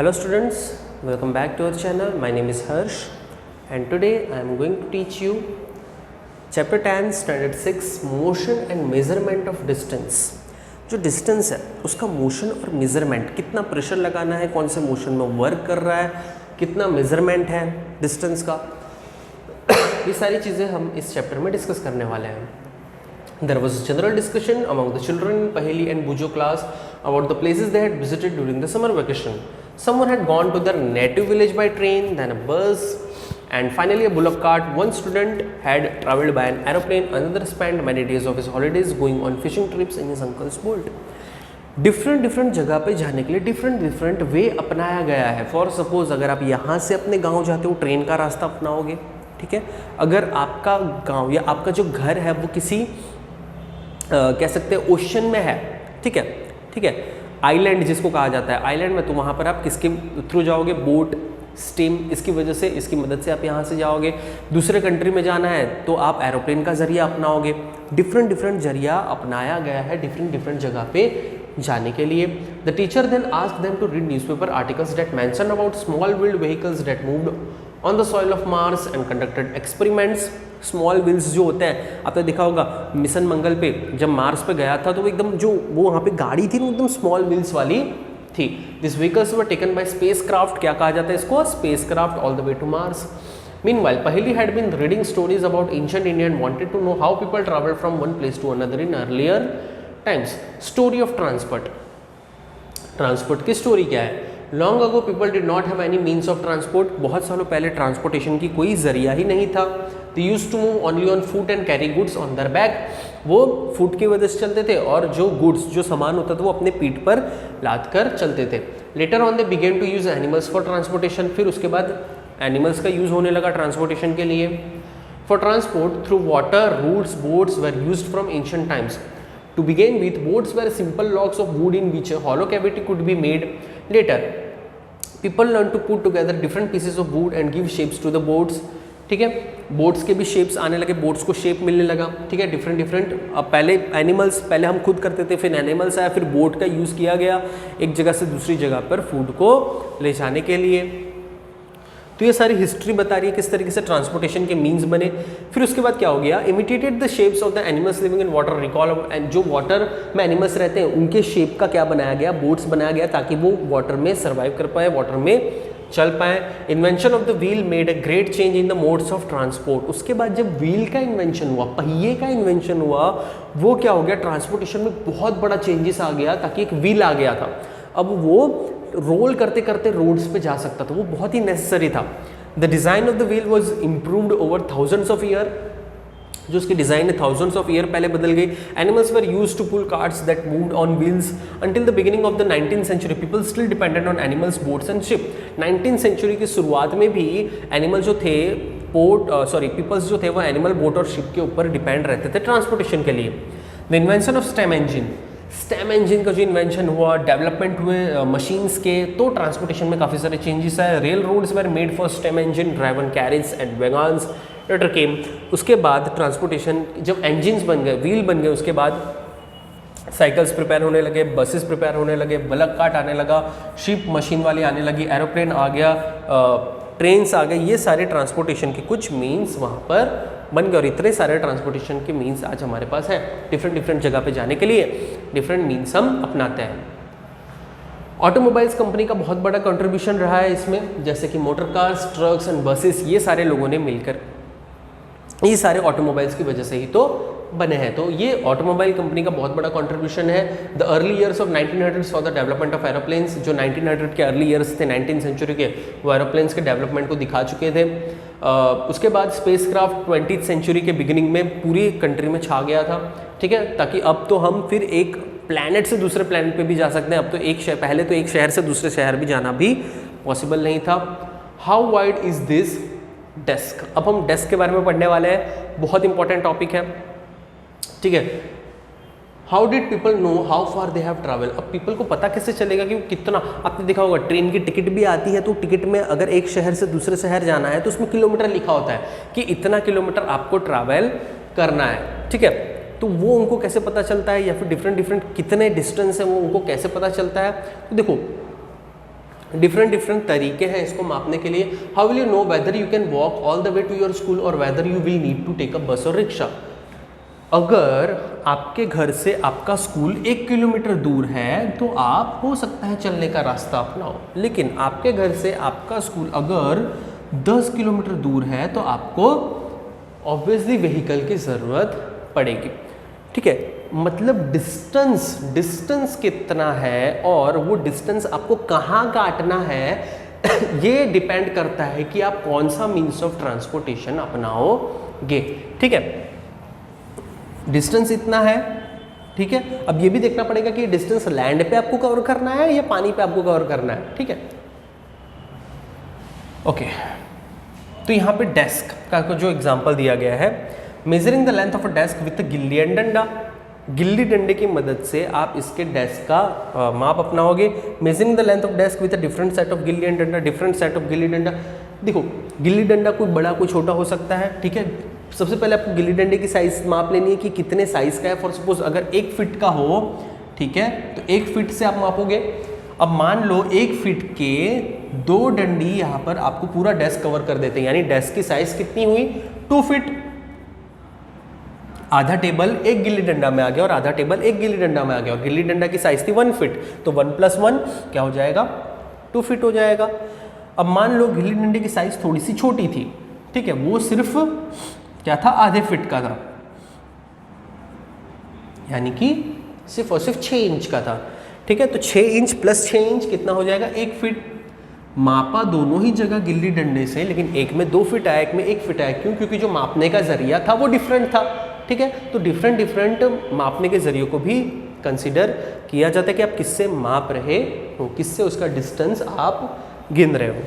Hello students, welcome back to our channel. My name is Harsh and today I am going to teach you chapter 10 standard 6 motion and measurement of distance. जो distance है उसका motion और measurement, कितना pressure लगाना है, कौन से motion में वर्क कर रहा है, कितना मेजरमेंट है डिस्टेंस का, ये सारी चीज़ें हम इस चैप्टर में डिस्कस करने वाले हैं. There was a general discussion among the children in Paheli and Bujo class about the places they had visited during the summer vacation. Someone had gone to their native village by train, then a bus, and finally a bullock cart. One student had travelled by an aeroplane. Another spent many days of his holidays going on fishing trips in his uncle's boat. Different जगह पे जाने के लिए different way अपनाया गया है. For suppose अगर आप यहाँ से अपने गाँव जाते हो ट्रेन का रास्ता अपनाओगे, ठीक है. अगर आपका गाँव या आपका जो घर है वो किसी कह सकते हैं ओशन में है, ठीक है, आइलैंड जिसको कहा जाता है, आइलैंड में, तो वहाँ पर आप किसके थ्रू जाओगे, बोट, स्टीम, इसकी वजह से, इसकी मदद से आप यहाँ से जाओगे. दूसरे कंट्री में जाना है तो आप एरोप्लेन का जरिया अपनाओगे. डिफरेंट जरिया अपनाया गया है डिफरेंट जगह पे जाने के लिए. The teacher then asked them to read newspaper articles that mention about small wheeled vehicles that moved on the soil of Mars and conducted experiments. Small wheels जो होते हैं, आपने देखा होगा मिशन मंगल पे जब मार्स पे गया था तो वो एकदम जो वो वहाँ पे गाड़ी थी वो एकदम स्मॉल व्हील्स वाली थी. This vehicles were taken by space craft. क्या कहा जाता है इसको, space craft, all the way to Mars. Meanwhile, Paheli had been reading stories about ancient India and wanted to know how people traveled from one place to another in earlier times. Story of transport. Transport की story क्या है. Long ago people did not have any means of transport. बहुत सालों पहले transportation की कोई जरिया ही नहीं था. They used to move only on foot and carry goods on their back. वो फुट की वजह से चलते थे और जो गुड्स, जो सामान होता था वो अपने पीठ पर लाद कर चलते थे. Later on they began to use animals for transportation. फिर उसके बाद एनिमल्स का यूज़ होने लगा ट्रांसपोर्टेशन के लिए. For transport through water routes boats were used from ancient times. To begin with, boats were simple logs of wood in which a hollow cavity could be made. Later, people learned to put together different pieces of wood and give shapes to the boats. ठीक है, boats के भी shapes आने लगे, boats को shape मिलने लगा. ठीक है, डिफरेंट. अब पहले एनिमल्स, पहले हम खुद करते थे, फिर एनिमल्स आया, फिर बोट का यूज़ किया गया एक जगह से दूसरी जगह पर फूड को ले जाने के लिए. तो ये सारी हिस्ट्री बता रही है किस तरीके से ट्रांसपोर्टेशन के मीन्स बने. फिर उसके बाद क्या हो गया, imitated the shapes of the animals living in water. Recall and जो वाटर में एनिमल्स रहते हैं उनके शेप का क्या बनाया गया, बोट्स बनाया गया ताकि वो वाटर में सर्वाइव कर पाए, वाटर में चल पाए. Invention of the wheel made a great change in the modes of transport. उसके बाद जब व्हील का इन्वेंशन हुआ, पहिए का इन्वेंशन हुआ, वो क्या हो गया, ट्रांसपोर्टेशन में बहुत बड़ा चेंजेस आ गया ताकि एक व्हील आ गया था. अब वो रोल करते करते रोड्स पे जा सकता था, वो बहुत ही नेसेसरी था. The design of the wheel was improved over thousands of year. जो उसकी डिज़ाइन है थाउजेंड्स ऑफ ईयर पहले बदल गई. Animals were used to pull carts that moved on wheels until the beginning of the 19th century. People still dependent on animals, boats and ship. 19th century की शुरुआत में भी animal जो थे peoples जो थे वो एनिमल, बोट और शिप के ऊपर डिपेंड रहते थे ट्रांसपोर्टेशन के लिए. The invention of stem engine का जो इन्वेंशन हुआ, डेवलपमेंट हुए मशीन्स के, तो ट्रांसपोर्टेशन में काफ़ी सारे चेंजेस आए. Rail roads were made for steam engine, driven carriage and wagons. Later came, उसके बाद ट्रांसपोर्टेशन जब इंजन्स बन गए, व्हील बन गए, उसके बाद साइकिल्स प्रिपेयर होने लगे, बसेस प्रिपेयर होने लगे, बलक कार्ट आने लगा, शिप मशीन वाली आने लगी, एरोप्लेन आ गया, ट्रेन्स आ गए. ये सारे ट्रांसपोर्टेशन के कुछ मीन्स वहाँ पर बन गए और इतने सारे ट्रांसपोर्टेशन के मीन्स आज हमारे पास हैं. डिफरेंट जगह पे जाने के लिए डिफरेंट मीन्स हम अपनाते हैं. ऑटोमोबाइल्स कंपनी का बहुत बड़ा कंट्रीब्यूशन रहा है इसमें, जैसे कि motor cars, trucks and buses, ये सारे लोगों ने मिलकर, ये सारे ऑटोमोबाइल्स की वजह से ही तो बने हैं. तो ये ऑटोमोबाइल कंपनी का बहुत बड़ा कंट्रीब्यूशन है. The early years of 1900 for the development of aeroplanes. जो 1900 के अर्ली ईयर्स थे 19th सेंचुरी के, वो एरोप्लेन्स के डेवलपमेंट को दिखा चुके थे. उसके बाद स्पेस क्राफ्ट 20th सेंचुरी के बिगिनिंग में पूरी कंट्री में छा गया था. ठीक है, ताकि अब तो हम फिर एक प्लैनेट से दूसरे प्लैनेट पे भी जा सकते हैं. अब तो पहले तो एक शहर से दूसरे शहर भी जाना भी पॉसिबल नहीं था. How wide is this desk. अब हम डेस्क के बारे में पढ़ने वाले हैं, बहुत इंपॉर्टेंट टॉपिक है. ठीक है, how did people know how far they have travel. अब पीपल को पता कैसे चलेगा कि कितना, आपने देखा होगा ट्रेन की टिकट भी आती है, तो टिकट में अगर एक शहर से दूसरे शहर जाना है तो उसमें किलोमीटर लिखा होता है कि इतना किलोमीटर आपको ट्रैवल करना है. ठीक है, तो वो उनको कैसे पता चलता है, या फिर डिफरेंट कितने डिस्टेंस है वो उनको कैसे पता चलता है. तो देखो, डिफरेंट डिफरेंट तरीके हैं इसको मापने के लिए। How will you know whether you can walk all the way to your school और whether you will need to take a bus और रिक्शा। अगर आपके घर से आपका स्कूल 1 किलोमीटर दूर है तो आप हो सकता है चलने का रास्ता अपनाओ, लेकिन आपके घर से आपका स्कूल अगर 10 किलोमीटर दूर है तो आपको ऑब्वियसली व्हीकल की ज़रूरत पड़ेगी। ठीक है, मतलब डिस्टेंस कितना है और वो डिस्टेंस आपको कहाँ काटना है ये डिपेंड करता है कि आप कौन सा मीन्स ऑफ ट्रांसपोर्टेशन अपनाओगे। ठीक है, डिस्टेंस इतना है। ठीक है, अब ये भी देखना पड़ेगा कि डिस्टेंस लैंड पे आपको कवर करना है या पानी पे आपको कवर करना है। ठीक है, ओके, तो यहाँ पे डेस्क का जो एग्जांपल दिया गया है, measuring the length of a desk with गिल्ली एंड डंडा। गिल्ली डंडे की मदद से आप इसके डेस्क का माप अपनाओगे। Measuring the length of desk with a different set of gilli and danda, different set of gilli danda. देखो, गिल्ली डंडा कोई बड़ा कोई छोटा हो सकता है। ठीक है, सबसे पहले आपको गिल्ली डंडे की साइज माप लेनी है कि कितने साइज का है। फॉर सपोज अगर 1 फीट का हो, ठीक है, तो 1 फीट से आप मापोगे। अब मान लो 1 फीट के 2 डंडी यहाँ पर आपको पूरा डेस्क कवर कर देते हैं, यानी डेस्क की साइज कितनी हुई 2 फीट। आधा टेबल एक गिल्ली डंडा में आ गया और आधा टेबल एक गिल्ली डंडा में आ गया और गिल्ली डंडा की साइज थी 1 फीट, तो 1 + 1 क्या हो जाएगा 2 फीट हो जाएगा। अब मान लो गिल्ली डंडे की साइज थोड़ी सी छोटी थी। ठीक है, वो सिर्फ क्या था आधे फीट का था, यानी कि सिर्फ और सिर्फ 6 इंच का था। ठीक है, तो 6 इंच प्लस 6 इंच कितना हो जाएगा 1 फीट। मापा दोनों ही जगह गिल्ली डंडे से, लेकिन एक में 2 फीट आया, एक में 1 फीट आया। क्यों? क्योंकि जो मापने का जरिया था वो डिफरेंट था। ठीक है, तो डिफरेंट मापने के जरिए को भी कंसिडर किया जाता है कि आप किससे माप रहे हो, किससे उसका डिस्टेंस आप गिन रहे हो।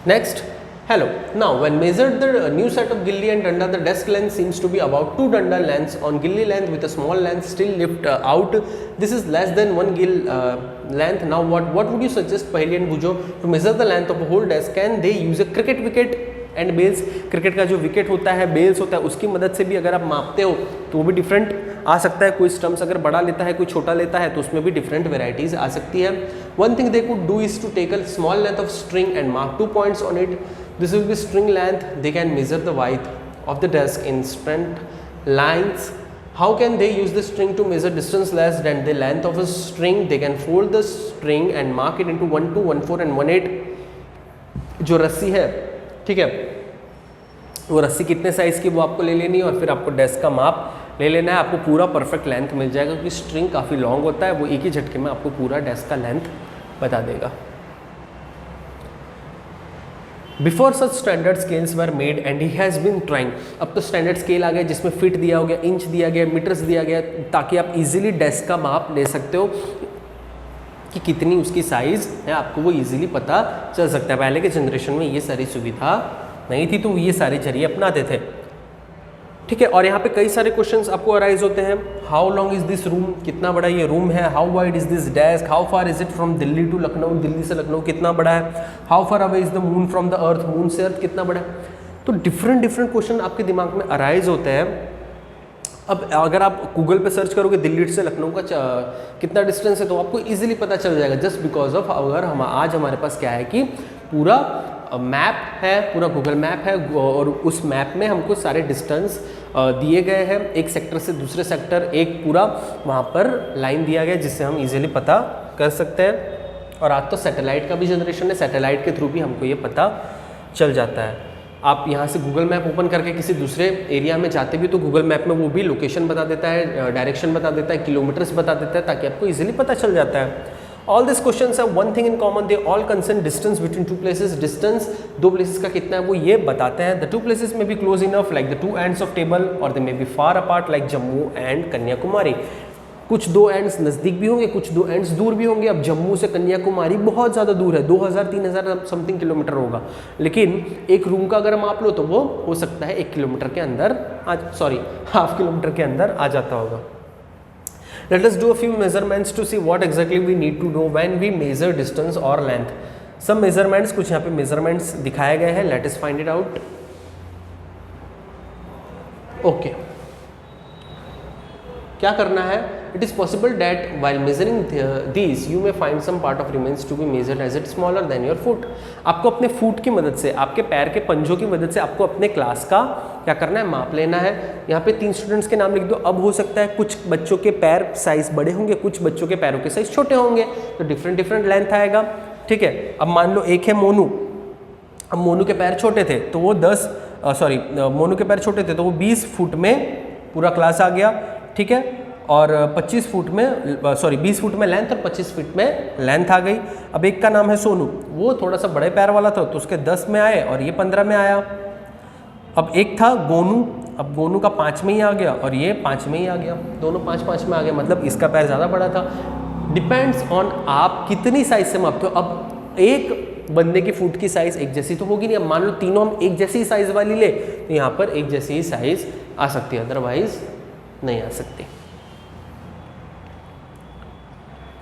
Next, hello, now when measured the new set of gilli and danda, the desk length seems to be about 2 danda lengths on gilli length with a small length still lift out. This is less than 1 gill length. Now what would you suggest Paheli and Bujo to measure the length of a whole desk? Can they use a cricket wicket and bails? Cricket का जो wicket होता है, bells होता है, उसकी मदद से भी अगर आप मापते हो तो वो भी डिफरेंट आ सकता है। कोई स्टम्प्स अगर बड़ा लेता है, कोई छोटा लेता है, तो उसमें भी डिफरेंट वेराइटीज आ सकती है। One thing they could do is to take a small length of string and mark 2 points on it. This will be string length. They can measure the wide of the desk in strength lines. How can they use the string to measure distance less than the length of a string? They can fold the string and mark it into 1, 2, 1, 4 and 1, 8. जो रस्सी है, ठीक है, वो रस्सी कितने size की वो आपको ले लेनी है और फिर आपको डेस्क का माप ले लेना है. आपको पूरा परफेक्ट लेंथ मिल जाएगा क्योंकि स्ट्रिंग काफ़ी लॉन्ग होता है. वो एक ही झटके में आपको पूरा डेस्क का लेंथ बता देगा. Before such standard scales were made and he has been trying. अब तो स्टैंडर्ड स्केल आ गया जिसमें फिट दिया हो गया, इंच दिया गया, मीटर्स दिया गया, ताकि आप इजीली डेस्क का माप ले सकते हो कि कितनी उसकी साइज़ है. आपको वो इजीली पता चल सकता है. पहले के जनरेशन में ये सारी सुविधा नहीं थी तो ये सारे जरिए अपनाते थे. ठीक है, और यहाँ पे कई सारे क्वेश्चंस आपको अराइज होते हैं. How long is this room? कितना बड़ा ये रूम है. How wide is this desk? How far is it from Delhi to Lucknow? Delhi से लखनऊ कितना बड़ा है? How far away is the moon from the earth? Moon से अर्थ कितना बड़ा है? तो डिफरेंट क्वेश्चन आपके दिमाग में अराइज होते हैं. अब अगर आप गूगल पे सर्च करोगे दिल्ली से लखनऊ का कितना डिस्टेंस है तो आपको इजीली पता चल जाएगा. जस्ट बिकॉज ऑफ अगर आज हमारे पास क्या है कि पूरा मैप है, पूरा गूगल मैप है और उस मैप में हमको सारे डिस्टेंस दिए गए हैं. एक सेक्टर से दूसरे सेक्टर एक पूरा वहाँ पर लाइन दिया गया जिससे हम इजीली पता कर सकते हैं. और आज तो सैटेलाइट का भी जनरेशन है. सैटेलाइट के थ्रू भी हमको ये पता चल जाता है. आप यहाँ से गूगल मैप ओपन करके किसी दूसरे एरिया में जाते भी तो गूगल मैप में वो भी लोकेशन बता देता है, डायरेक्शन बता देता है, किलोमीटर्स बता देता है, ताकि आपको इजीली पता चल जाता है. All these questions have one thing in common. They all concern distance between two places. Distance दो places का कितना है वो ये बताते हैं. The two places may be close enough like the two ends of table or they may be far apart like Jammu and Kanyakumari. कुछ दो एंड्स नज़दीक भी होंगे, कुछ दो एंड्स दूर भी होंगे. अब जम्मू से कन्याकुमारी बहुत ज़्यादा दूर है, 2000-3000 समथिंग किलोमीटर होगा. लेकिन एक रूम का अगर माप लो तो वो हो सकता है 1 किलोमीटर के अंदर हाफ किलोमीटर के अंदर आ जाता होगा. Let us do a few measurements to see what exactly we need to know when we measure distance or length. Some measurements, कुछ यहाँ पे measurements दिखाए गए हैं. Let us find it out. Okay. क्या करना है? It is possible that while measuring these you may find some part of remains to be measured as it smaller than your foot. आपको अपने फुट की मदद से, आपके पैर के पंजों की मदद से आपको अपने क्लास का क्या करना है, माप लेना है। यहाँ पे 3 स्टूडेंट्स के नाम लिख दो। अब हो सकता है कुछ बच्चों के पैर साइज बड़े होंगे, कुछ बच्चों के पैरों के साइज छोटे होंगे, तो डिफरेंट लेंथ आएगा। ठीक है, अब मान लो एक है मोनू। अब मोनू के पैर छोटे थे तो वो मोनू के पैर छोटे थे तो वो 20 फुट में पूरा क्लास आ गया। ठीक है, और 20 फुट में लेंथ और 25 फीट में लेंथ आ गई। अब एक का नाम है सोनू, वो थोड़ा सा बड़े पैर वाला था तो उसके 10 में आए और ये 15 में आया। अब एक था गोनू, अब गोनू का 5 में ही आ गया और ये 5 में ही आ गया, दोनों 5 में आ गया, मतलब इसका पैर ज़्यादा बड़ा था। डिपेंड्स ऑन आप कितनी साइज से मापते हो। अब एक बंदे की फुट की साइज एक जैसी तो होगी नहीं। अब मान लो तीनों हम एक जैसी साइज वाली ले तो यहाँ पर एक जैसी ही साइज आ सकती है, अदरवाइज नहीं आ सकती।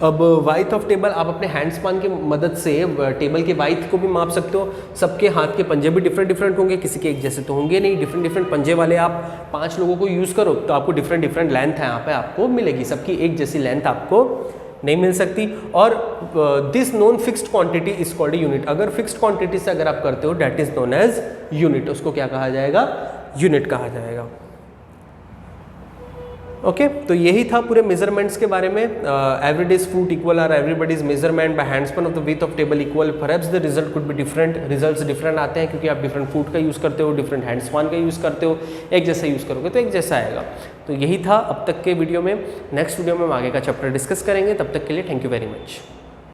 अब वाइथ ऑफ टेबल, आप अपने हैंड स्पान की मदद से टेबल के वाइथ को भी माप सकते हो। सबके हाथ के पंजे भी डिफरेंट होंगे, किसी के एक जैसे तो होंगे नहीं। डिफरेंट पंजे वाले आप 5 लोगों को यूज़ करो तो आपको डिफरेंट लेंथ है यहाँ पे आपको मिलेगी, सबकी एक जैसी लेंथ आपको नहीं मिल सकती। और this non fixed quantity is called unit. अगर फिक्स्ड क्वांटिटी से अगर आप करते हो that is known as unit, उसको क्या कहा जाएगा, यूनिट कहा जाएगा। ओके, तो यही था पूरे मेजरमेंट्स के बारे में। Everyday's foot equal are everybody's measurement by handspan of the width of table equal, perhaps the result could be different. Results different आते हैं क्योंकि आप डिफरेंट फुट का यूज़ करते हो, डिफरेंट हैंडस्पैन का यूज़ करते हो। एक जैसा यूज़ करोगे तो एक जैसा आएगा। तो यही था अब तक के वीडियो में। नेक्स्ट वीडियो में हम आगे का चैप्टर डिस्कस करेंगे। तब तक के लिए थैंक यू वेरी मच।